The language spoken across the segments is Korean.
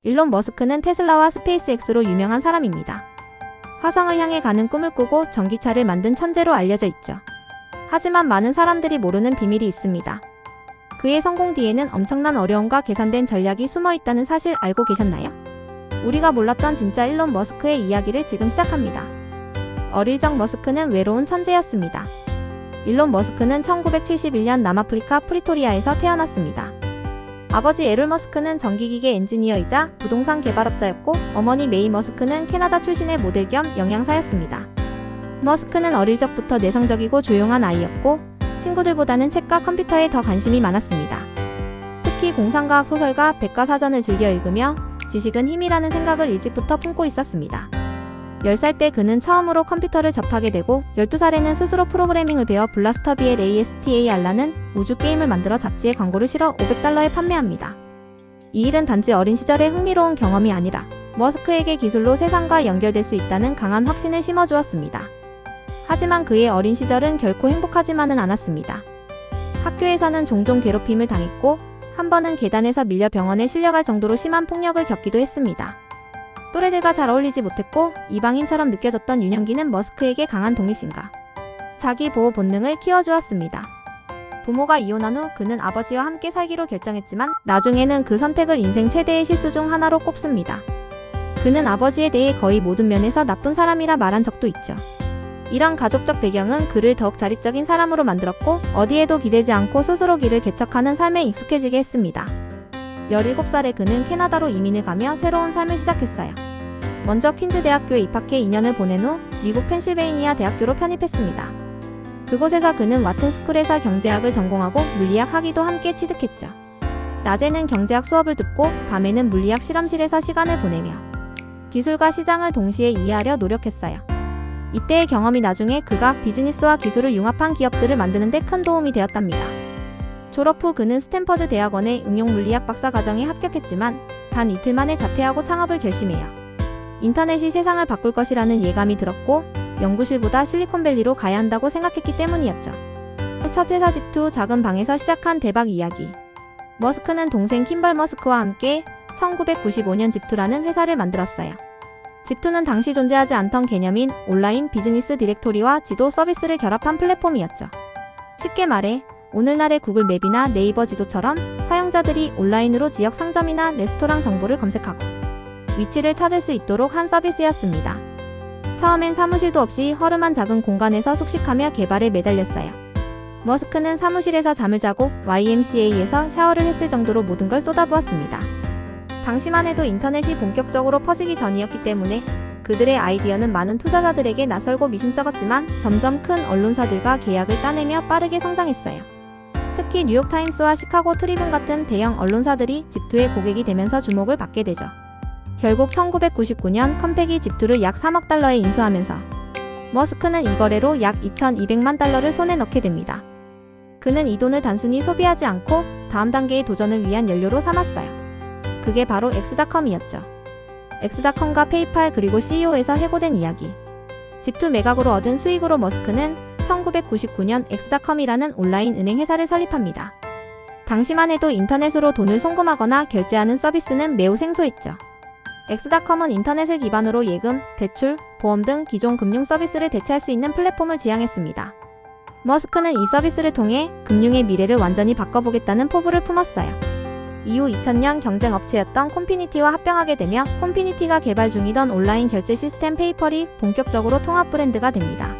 일론 머스크는 테슬라와 스페이스X로 유명한 사람입니다. 화성을 향해 가는 꿈을 꾸고 전기차를 만든 천재로 알려져 있죠. 하지만 많은 사람들이 모르는 비밀이 있습니다. 그의 성공 뒤에는 엄청난 어려움과 계산된 전략이 숨어 있다는 사실 알고 계셨나요? 우리가 몰랐던 진짜 일론 머스크의 이야기를 지금 시작합니다. 어릴 적 머스크는 외로운 천재였습니다. 일론 머스크는 1971년 남아프리카 프리토리아에서 태어났습니다. 아버지 에롤 머스크는 전기기계 엔지니어이자 부동산 개발업자였고, 어머니 메이 머스크는 캐나다 출신의 모델 겸 영양사였습니다. 머스크는 어릴 적부터 내성적이고 조용한 아이였고, 친구들보다는 책과 컴퓨터에 더 관심이 많았습니다. 특히 공상과학 소설과 백과사전을 즐겨 읽으며 지식은 힘이라는 생각을 일찍부터 품고 있었습니다. 10살 때 그는 처음으로 컴퓨터를 접하게 되고, 12살에는 스스로 프로그래밍을 배워 블라스터비엘 ASTAR라는 우주 게임을 만들어 잡지에 광고를 실어 $500에 판매합니다. 이 일은 단지 어린 시절의 흥미로운 경험이 아니라 머스크에게 기술로 세상과 연결될 수 있다는 강한 확신을 심어주었습니다. 하지만 그의 어린 시절은 결코 행복하지만은 않았습니다. 학교에서는 종종 괴롭힘을 당했고, 한 번은 계단에서 밀려 병원에 실려갈 정도로 심한 폭력을 겪기도 했습니다. 또래들과 잘 어울리지 못했고, 이방인처럼 느껴졌던 유년기는 머스크에게 강한 독립심과 자기 보호 본능을 키워주었습니다. 부모가 이혼한 후 그는 아버지와 함께 살기로 결정했지만, 나중에는 그 선택을 인생 최대의 실수 중 하나로 꼽습니다. 그는 아버지에 대해 거의 모든 면에서 나쁜 사람이라 말한 적도 있죠. 이런 가족적 배경은 그를 더욱 자립적인 사람으로 만들었고, 어디에도 기대지 않고 스스로 길을 개척하는 삶에 익숙해지게 했습니다. 17살에 그는 캐나다로 이민을 가며 새로운 삶을 시작했어요. 먼저 퀸즈 대학교에 입학해 2년을 보낸 후 미국 펜실베이니아 대학교로 편입했습니다. 그곳에서 그는 와튼 스쿨에서 경제학을 전공하고 물리학 학위도 함께 취득했죠. 낮에는 경제학 수업을 듣고 밤에는 물리학 실험실에서 시간을 보내며 기술과 시장을 동시에 이해하려 노력했어요. 이때의 경험이 나중에 그가 비즈니스와 기술을 융합한 기업들을 만드는 데 큰 도움이 되었답니다. 졸업 후 그는 스탠퍼드 대학원의 응용물리학 박사과정에 합격했지만 단 이틀 만에 자퇴하고 창업을 결심해요. 인터넷이 세상을 바꿀 것이라는 예감이 들었고, 연구실보다 실리콘밸리로 가야 한다고 생각했기 때문이었죠. 첫 회사 집투 작은 방에서 시작한 대박 이야기. 머스크는 동생 킴벌 머스크와 함께 1995년 집투라는 회사를 만들었어요. 집투는 당시 존재하지 않던 개념인 온라인 비즈니스 디렉토리와 지도 서비스를 결합한 플랫폼이었죠. 쉽게 말해 오늘날의 구글 맵이나 네이버 지도처럼 사용자들이 온라인으로 지역 상점이나 레스토랑 정보를 검색하고 위치를 찾을 수 있도록 한 서비스였습니다. 처음엔 사무실도 없이 허름한 작은 공간에서 숙식하며 개발에 매달렸어요. 머스크는 사무실에서 잠을 자고 YMCA에서 샤워를 했을 정도로 모든 걸 쏟아부었습니다. 당시만 해도 인터넷이 본격적으로 퍼지기 전이었기 때문에 그들의 아이디어는 많은 투자자들에게 낯설고 미심쩍었지만 점점 큰 언론사들과 계약을 따내며 빠르게 성장했어요. 특히 뉴욕타임스와 시카고 트리뷴 같은 대형 언론사들이 집투의 고객이 되면서 주목을 받게 되죠. 결국 1999년 컴팩이 집투를 약 3억 달러에 인수하면서 머스크는 이 거래로 약 2,200만 달러를 손에 넣게 됩니다. 그는 이 돈을 단순히 소비하지 않고 다음 단계의 도전을 위한 연료로 삼았어요. 그게 바로 엑스닷컴이었죠. 엑스닷컴과 페이팔 그리고 CEO에서 해고된 이야기. 집투 매각으로 얻은 수익으로 머스크는 1999년 엑스닷컴이라는 온라인 은행 회사를 설립합니다. 당시만 해도 인터넷으로 돈을 송금하거나 결제하는 서비스는 매우 생소했죠. 엑스닷컴은 인터넷을 기반으로 예금, 대출, 보험 등 기존 금융 서비스를 대체할 수 있는 플랫폼을 지향했습니다. 머스크는 이 서비스를 통해 금융의 미래를 완전히 바꿔보겠다는 포부를 품었어요. 이후 2000년 경쟁 업체였던 콤피니티와 합병하게 되며 콤피니티가 개발 중이던 온라인 결제 시스템 페이펄이 본격적으로 통합 브랜드가 됩니다.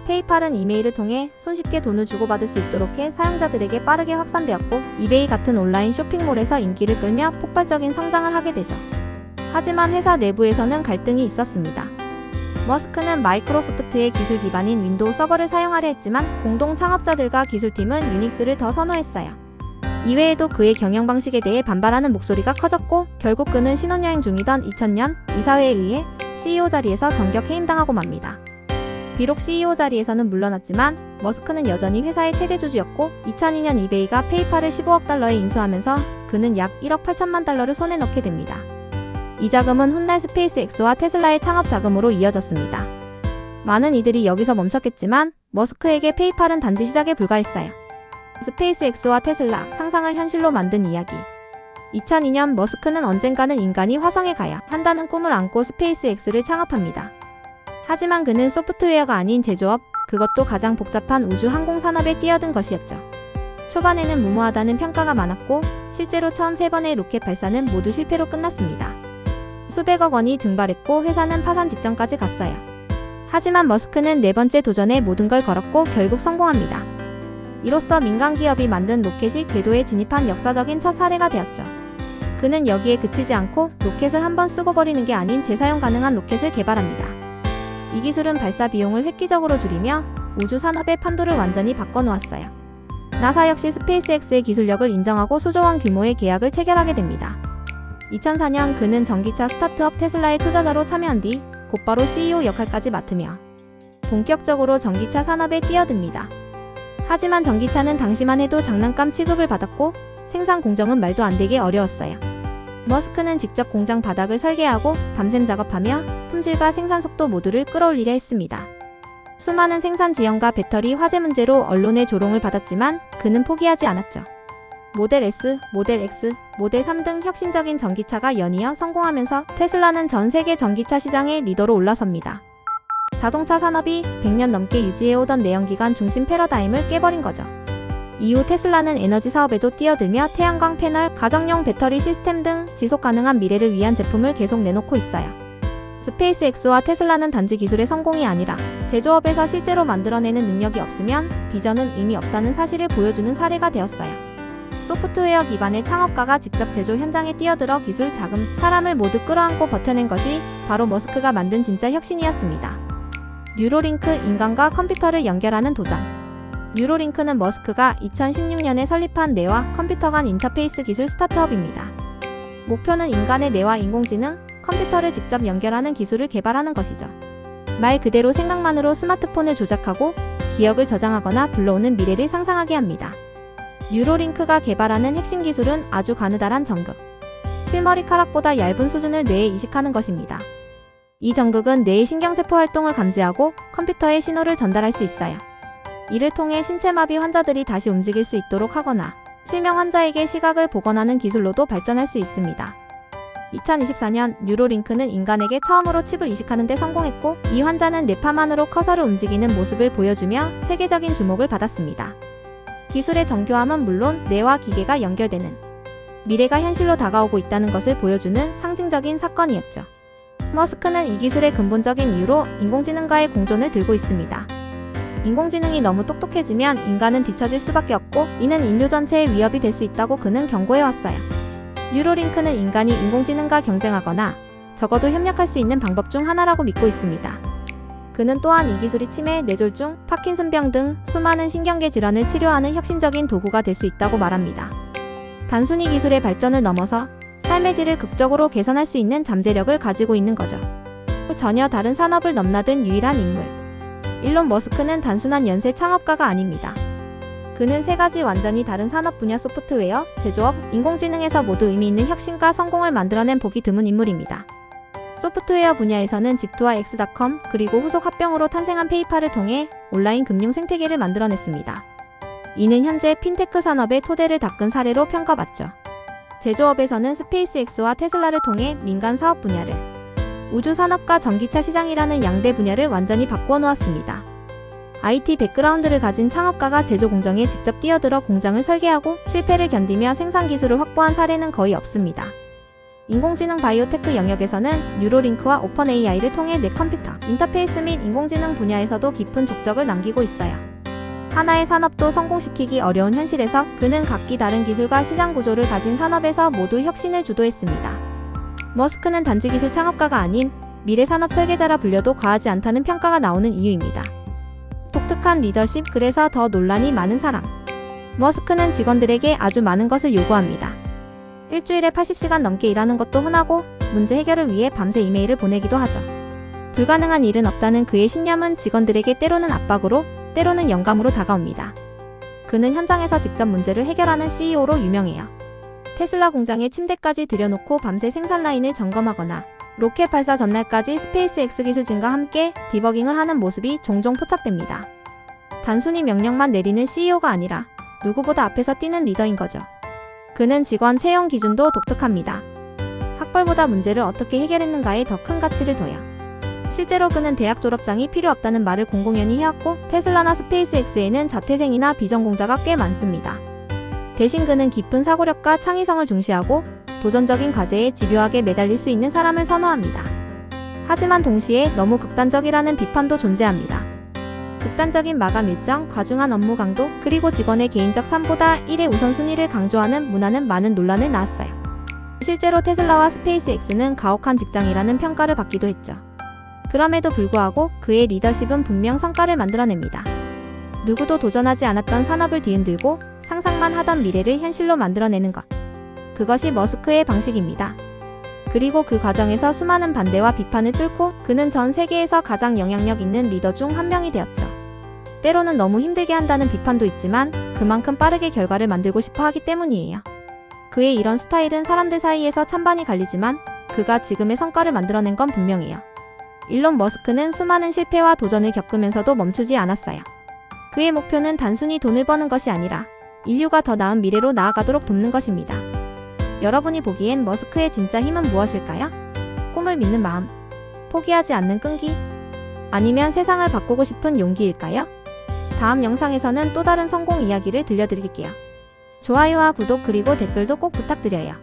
페이팔은 이메일을 통해 손쉽게 돈을 주고받을 수 있도록 해 사용자들에게 빠르게 확산되었고, 이베이 같은 온라인 쇼핑몰에서 인기를 끌며 폭발적인 성장을 하게 되죠. 하지만 회사 내부에서는 갈등이 있었습니다. 머스크는 마이크로소프트의 기술 기반인 윈도우 서버를 사용하려 했지만 공동 창업자들과 기술팀은 유닉스를 더 선호했어요. 이외에도 그의 경영 방식에 대해 반발하는 목소리가 커졌고, 결국 그는 신혼여행 중이던 2000년 이사회에 의해 CEO 자리에서 전격 해임당하고 맙니다. 비록 CEO 자리에서는 물러났지만 머스크는 여전히 회사의 최대 주주였고, 2002년 이베이가 페이팔을 15억 달러에 인수하면서 그는 약 1억 8천만 달러를 손에 넣게 됩니다. 이 자금은 훗날 스페이스X와 테슬라의 창업 자금으로 이어졌습니다. 많은 이들이 여기서 멈췄겠지만 머스크에게 페이팔은 단지 시작에 불과했어요. 스페이스X와 테슬라, 상상을 현실로 만든 이야기. 2002년 머스크는 언젠가는 인간이 화성에 가야 한다는 꿈을 안고 스페이스X를 창업합니다. 하지만 그는 소프트웨어가 아닌 제조업, 그것도 가장 복잡한 우주 항공 산업에 뛰어든 것이었죠. 초반에는 무모하다는 평가가 많았고 실제로 처음 3번의 로켓 발사는 모두 실패로 끝났습니다. 수백억 원이 증발했고 회사는 파산 직전까지 갔어요. 하지만 머스크는 4번째 도전에 모든 걸 걸었고 결국 성공합니다. 이로써 민간 기업이 만든 로켓이 궤도에 진입한 역사적인 첫 사례가 되었죠. 그는 여기에 그치지 않고 로켓을 한번 쓰고 버리는 게 아닌 재사용 가능한 로켓을 개발합니다. 이 기술은 발사 비용을 획기적으로 줄이며 우주 산업의 판도를 완전히 바꿔놓았어요. 나사 역시 스페이스X의 기술력을 인정하고 수조원 규모의 계약을 체결하게 됩니다. 2004년 그는 전기차 스타트업 테슬라의 투자자로 참여한 뒤 곧바로 CEO 역할까지 맡으며 본격적으로 전기차 산업에 뛰어듭니다. 하지만 전기차는 당시만 해도 장난감 취급을 받았고 생산 공정은 말도 안 되게 어려웠어요. 머스크는 직접 공장 바닥을 설계하고 밤샘 작업하며 품질과 생산 속도 모두를 끌어올리려 했습니다. 수많은 생산 지연과 배터리 화재 문제로 언론의 조롱을 받았지만 그는 포기하지 않았죠. 모델 S, 모델 X, 모델 3 등 혁신적인 전기차가 연이어 성공하면서 테슬라는 전 세계 전기차 시장의 리더로 올라섭니다. 자동차 산업이 100년 넘게 유지해오던 내연기관 중심 패러다임을 깨버린 거죠. 이후 테슬라는 에너지 사업에도 뛰어들며 태양광 패널, 가정용 배터리 시스템 등 지속 가능한 미래를 위한 제품을 계속 내놓고 있어요. 스페이스X와 테슬라는 단지 기술의 성공이 아니라 제조업에서 실제로 만들어내는 능력이 없으면 비전은 의미 없다는 사실을 보여주는 사례가 되었어요. 소프트웨어 기반의 창업가가 직접 제조 현장에 뛰어들어 기술, 자금, 사람을 모두 끌어안고 버텨낸 것이 바로 머스크가 만든 진짜 혁신이었습니다. 뉴로링크, 인간과 컴퓨터를 연결하는 도전. 뉴로링크는 머스크가 2016년에 설립한 뇌와 컴퓨터 간 인터페이스 기술 스타트업입니다. 목표는 인간의 뇌와 인공지능, 컴퓨터를 직접 연결하는 기술을 개발하는 것이죠. 말 그대로 생각만으로 스마트폰을 조작하고 기억을 저장하거나 불러오는 미래를 상상하게 합니다. 뉴로링크가 개발하는 핵심 기술은 아주 가느다란 전극. 실머리카락보다 얇은 수준을 뇌에 이식하는 것입니다. 이 전극은 뇌의 신경세포 활동을 감지하고 컴퓨터에 신호를 전달할 수 있어요. 이를 통해 신체마비 환자들이 다시 움직일 수 있도록 하거나 실명 환자에게 시각을 복원하는 기술로도 발전할 수 있습니다. 2024년 뉴로링크는 인간에게 처음으로 칩을 이식하는 데 성공했고 이 환자는 뇌파만으로 커서를 움직이는 모습을 보여주며 세계적인 주목을 받았습니다. 기술의 정교함은 물론 뇌와 기계가 연결되는 미래가 현실로 다가오고 있다는 것을 보여주는 상징적인 사건이었죠. 머스크는 이 기술의 근본적인 이유로 인공지능과의 공존을 들고 있습니다. 인공지능이 너무 똑똑해지면 인간은 뒤처질 수밖에 없고 이는 인류 전체의 위협이 될 수 있다고 그는 경고해왔어요. 뉴로링크는 인간이 인공지능과 경쟁하거나 적어도 협력할 수 있는 방법 중 하나라고 믿고 있습니다. 그는 또한 이 기술이 치매, 뇌졸중, 파킨슨병 등 수많은 신경계 질환을 치료하는 혁신적인 도구가 될 수 있다고 말합니다. 단순히 기술의 발전을 넘어서 삶의 질을 극적으로 개선할 수 있는 잠재력을 가지고 있는 거죠. 전혀 다른 산업을 넘나든 유일한 인물. 일론 머스크는 단순한 연쇄 창업가가 아닙니다. 그는 3가지 완전히 다른 산업 분야 소프트웨어, 제조업, 인공지능에서 모두 의미 있는 혁신과 성공을 만들어낸 보기 드문 인물입니다. 소프트웨어 분야에서는 집투와 X.com 그리고 후속 합병으로 탄생한 페이팔을 통해 온라인 금융 생태계를 만들어냈습니다. 이는 현재 핀테크 산업의 토대를 닦은 사례로 평가받죠. 제조업에서는 스페이스X와 테슬라를 통해 민간 사업 분야를, 우주 산업과 전기차 시장이라는 양대 분야를 완전히 바꾸어 놓았습니다. IT 백그라운드를 가진 창업가가 제조 공정에 직접 뛰어들어 공장을 설계하고 실패를 견디며 생산 기술을 확보한 사례는 거의 없습니다. 인공지능 바이오테크 영역에서는 뉴로링크와 오픈 AI를 통해 내 컴퓨터, 인터페이스 및 인공지능 분야에서도 깊은 족적을 남기고 있어요. 하나의 산업도 성공시키기 어려운 현실에서 그는 각기 다른 기술과 시장 구조를 가진 산업에서 모두 혁신을 주도했습니다. 머스크는 단지 기술 창업가가 아닌 미래 산업 설계자라 불려도 과하지 않다는 평가가 나오는 이유입니다. 독특한 리더십, 그래서 더 논란이 많은 사람. 머스크는 직원들에게 아주 많은 것을 요구합니다. 일주일에 80시간 넘게 일하는 것도 흔하고 문제 해결을 위해 밤새 이메일을 보내기도 하죠. 불가능한 일은 없다는 그의 신념은 직원들에게 때로는 압박으로, 때로는 영감으로 다가옵니다. 그는 현장에서 직접 문제를 해결하는 CEO로 유명해요. 테슬라 공장에 침대까지 들여놓고 밤새 생산 라인을 점검하거나 로켓 발사 전날까지 스페이스X 기술진과 함께 디버깅을 하는 모습이 종종 포착됩니다. 단순히 명령만 내리는 CEO가 아니라 누구보다 앞에서 뛰는 리더인 거죠. 그는 직원 채용 기준도 독특합니다. 학벌보다 문제를 어떻게 해결했는가에 더 큰 가치를 둬요. 실제로 그는 대학 졸업장이 필요 없다는 말을 공공연히 해왔고 테슬라나 스페이스X에는 자퇴생이나 비전공자가 꽤 많습니다. 대신 그는 깊은 사고력과 창의성을 중시하고 도전적인 과제에 집요하게 매달릴 수 있는 사람을 선호합니다. 하지만 동시에 너무 극단적이라는 비판도 존재합니다. 극단적인 마감 일정, 과중한 업무 강도, 그리고 직원의 개인적 삶보다 일의 우선순위를 강조하는 문화는 많은 논란을 낳았어요. 실제로 테슬라와 스페이스X는 가혹한 직장이라는 평가를 받기도 했죠. 그럼에도 불구하고 그의 리더십은 분명 성과를 만들어냅니다. 누구도 도전하지 않았던 산업을 뒤흔들고 상상만 하던 미래를 현실로 만들어내는 것. 그것이 머스크의 방식입니다. 그리고 그 과정에서 수많은 반대와 비판을 뚫고 그는 전 세계에서 가장 영향력 있는 리더 중 한 명이 되었죠. 때로는 너무 힘들게 한다는 비판도 있지만 그만큼 빠르게 결과를 만들고 싶어 하기 때문이에요. 그의 이런 스타일은 사람들 사이에서 찬반이 갈리지만 그가 지금의 성과를 만들어낸 건 분명해요. 일론 머스크는 수많은 실패와 도전을 겪으면서도 멈추지 않았어요. 그의 목표는 단순히 돈을 버는 것이 아니라 인류가 더 나은 미래로 나아가도록 돕는 것입니다. 여러분이 보기엔 머스크의 진짜 힘은 무엇일까요? 꿈을 믿는 마음, 포기하지 않는 끈기, 아니면 세상을 바꾸고 싶은 용기일까요? 다음 영상에서는 또 다른 성공 이야기를 들려드릴게요. 좋아요와 구독 그리고 댓글도 꼭 부탁드려요.